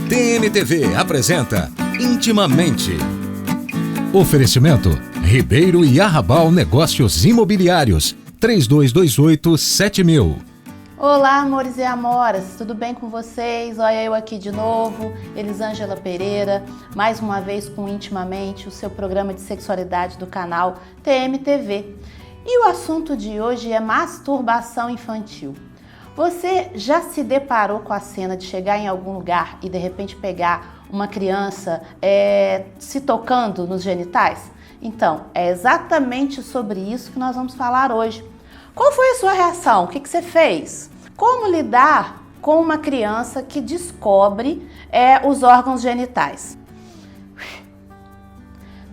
TMTV apresenta Intimamente. Oferecimento Ribeiro e Arrabal Negócios Imobiliários 3228-7000. Olá, amores e amoras, tudo bem com vocês? Olha eu aqui de novo, Elisângela Pereira, mais uma vez com Intimamente, o seu programa de sexualidade do canal TMTV. E o assunto de hoje é masturbação infantil. Você já se deparou com a cena de chegar em algum lugar e de repente pegar uma criança se tocando nos genitais? Então, é exatamente sobre isso que nós vamos falar hoje. Qual foi a sua reação? O que você fez? Como lidar com uma criança que descobre os órgãos genitais?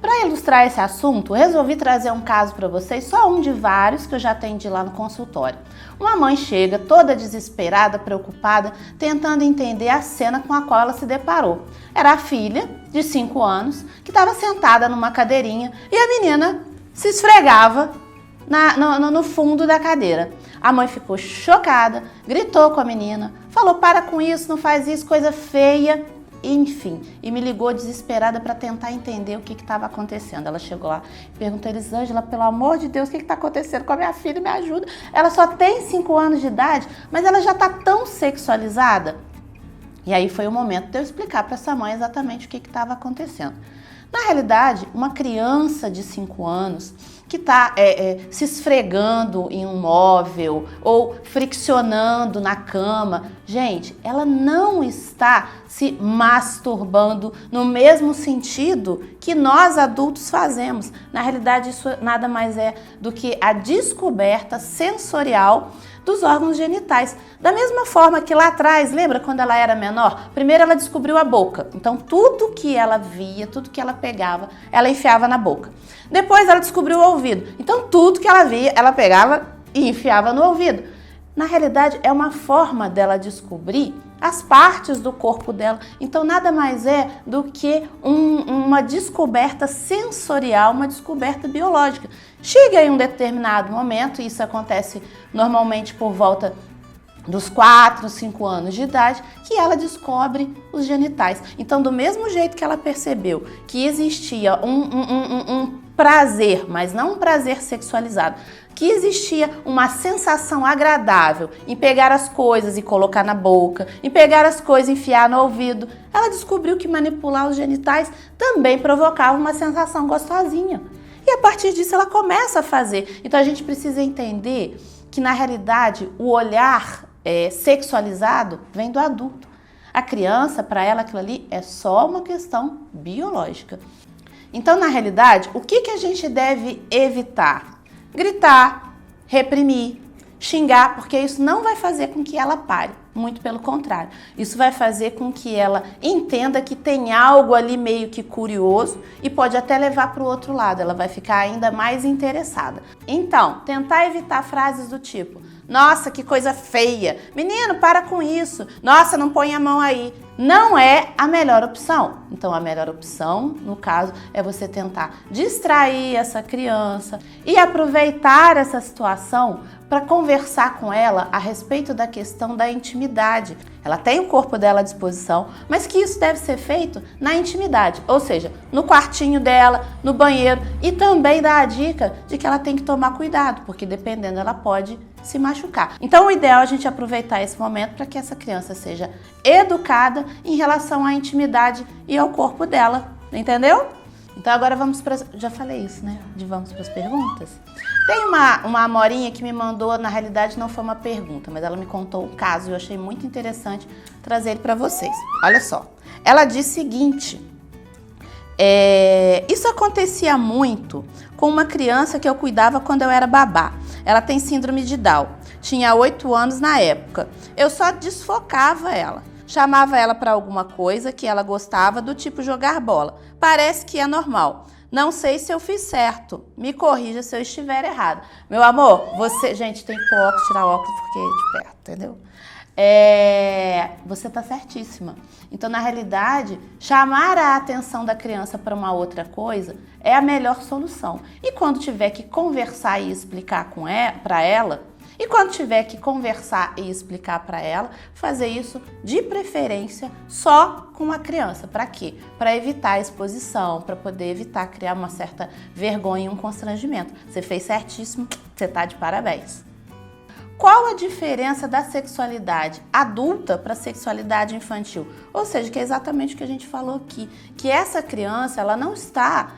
Para ilustrar esse assunto, resolvi trazer um caso para vocês, só um de vários que eu já atendi lá no consultório. Uma mãe chega toda desesperada, preocupada, tentando entender a cena com a qual ela se deparou. Era a filha, de 5 anos, que estava sentada numa cadeirinha e a menina se esfregava no fundo da cadeira. A mãe ficou chocada, gritou com a menina, falou: para com isso, não faz isso, coisa feia. Enfim, e me ligou desesperada para tentar entender o que estava acontecendo. Ela chegou lá e perguntou: Elisângela, pelo amor de Deus, o que está acontecendo com a minha filha? Me ajuda. Ela só tem 5 anos de idade, mas ela já está tão sexualizada. E aí foi o momento de eu explicar para essa mãe exatamente o que estava acontecendo. Na realidade, uma criança de 5 anos que está se esfregando em um móvel ou friccionando na cama, gente, ela não está se masturbando no mesmo sentido que nós adultos fazemos. Na realidade, isso nada mais é do que a descoberta sensorial dos órgãos genitais. Da mesma forma que lá atrás, lembra quando ela era menor? Primeiro ela descobriu a boca. Então tudo que ela via, tudo que ela pegava, ela enfiava na boca. Depois ela descobriu o ouvido. Então tudo que ela via, ela pegava e enfiava no ouvido. Na realidade, é uma forma dela descobrir as partes do corpo dela. Então nada mais é do que uma descoberta sensorial, uma descoberta biológica. Chega em um determinado momento, e isso acontece normalmente por volta dos 4, 5 anos de idade, que ela descobre os genitais. Então, do mesmo jeito que ela percebeu que existia um prazer, mas não um prazer sexualizado, que existia uma sensação agradável em pegar as coisas e colocar na boca, em pegar as coisas e enfiar no ouvido, ela descobriu que manipular os genitais também provocava uma sensação gostosinha. E a partir disso ela começa a fazer. Então a gente precisa entender que na realidade o olhar sexualizado vem do adulto. A criança, para ela, aquilo ali é só uma questão biológica. Então, na realidade, o que a gente deve evitar? Gritar, reprimir, xingar, porque isso não vai fazer com que ela pare. Muito pelo contrário. Isso vai fazer com que ela entenda que tem algo ali meio que curioso e pode até levar para o outro lado. Ela vai ficar ainda mais interessada. Então, tentar evitar frases do tipo: nossa, que coisa feia. Menino, para com isso. Nossa, não põe a mão aí. Não é a melhor opção. Então, a melhor opção, no caso, é você tentar distrair essa criança e aproveitar essa situação para conversar com ela a respeito da questão da intimidade. Ela tem o corpo dela à disposição, mas que isso deve ser feito na intimidade, ou seja, no quartinho dela, no banheiro, e também dá a dica de que ela tem que tomar cuidado, porque dependendo ela pode se machucar. Então o ideal é a gente aproveitar esse momento para que essa criança seja educada em relação à intimidade e ao corpo dela, entendeu? Então agora vamos para... Já falei isso, né? Vamos para as perguntas? Tem uma amorinha que me mandou, na realidade não foi uma pergunta, mas ela me contou o caso e eu achei muito interessante trazer ele para vocês. Olha só, ela diz o seguinte: isso acontecia muito com uma criança que eu cuidava quando eu era babá. Ela tem síndrome de Down, tinha 8 anos na época. Eu só desfocava ela. Chamava ela para alguma coisa que ela gostava, do tipo jogar bola. Parece que é normal. Não sei se eu fiz certo. Me corrija se eu estiver errado. Meu amor, você... Gente, tem que pôr óculos, tirar óculos porque é de perto, entendeu? Você tá certíssima. Então, na realidade, chamar a atenção da criança para uma outra coisa é a melhor solução. E quando tiver que conversar e explicar para ela, E quando tiver que conversar e explicar para ela, fazer isso de preferência só com a criança. Para quê? Para evitar a exposição, para poder evitar criar uma certa vergonha e um constrangimento. Você fez certíssimo, você tá de parabéns. Qual a diferença da sexualidade adulta para a sexualidade infantil? Ou seja, que é exatamente o que a gente falou aqui, que essa criança ela não está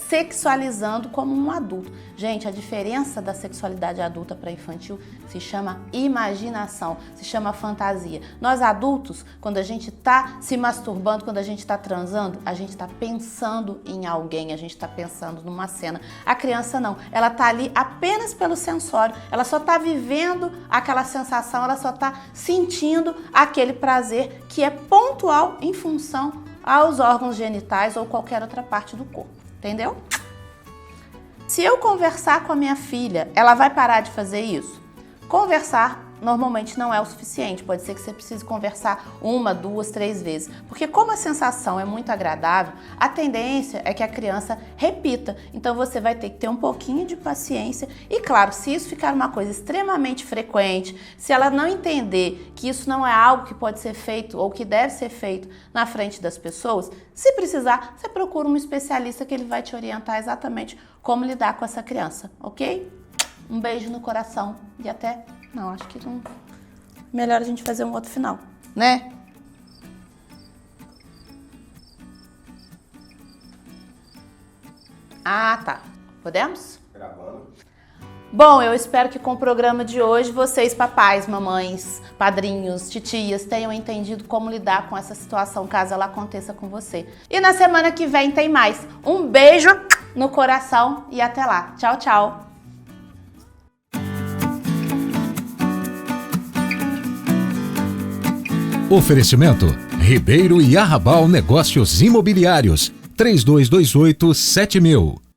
sexualizando como um adulto. Gente, a diferença da sexualidade adulta para infantil se chama imaginação, se chama fantasia. Nós adultos, quando a gente está se masturbando, quando a gente está transando, a gente está pensando em alguém, a gente está pensando numa cena. A criança não, ela está ali apenas pelo sensório, ela só está vivendo aquela sensação, ela só está sentindo aquele prazer que é pontual em função aos órgãos genitais ou qualquer outra parte do corpo. Entendeu? Se eu conversar com a minha filha, ela vai parar de fazer isso? Conversar normalmente não é o suficiente. Pode ser que você precise conversar 1, 2, 3 vezes. Porque como a sensação é muito agradável, a tendência é que a criança repita. Então você vai ter que ter um pouquinho de paciência. E claro, se isso ficar uma coisa extremamente frequente, se ela não entender que isso não é algo que pode ser feito ou que deve ser feito na frente das pessoas, se precisar, você procura um especialista que ele vai te orientar exatamente como lidar com essa criança, ok? Um beijo no coração e até... Não, acho que não... Melhor a gente fazer um outro final, né? Ah, tá. Podemos? Gravando. Bom, eu espero que com o programa de hoje vocês, papais, mamães, padrinhos, titias, tenham entendido como lidar com essa situação caso ela aconteça com você. E na semana que vem tem mais. Um beijo no coração e até lá. Tchau, tchau. Oferecimento Ribeiro e Arrabal Negócios Imobiliários 3228-7000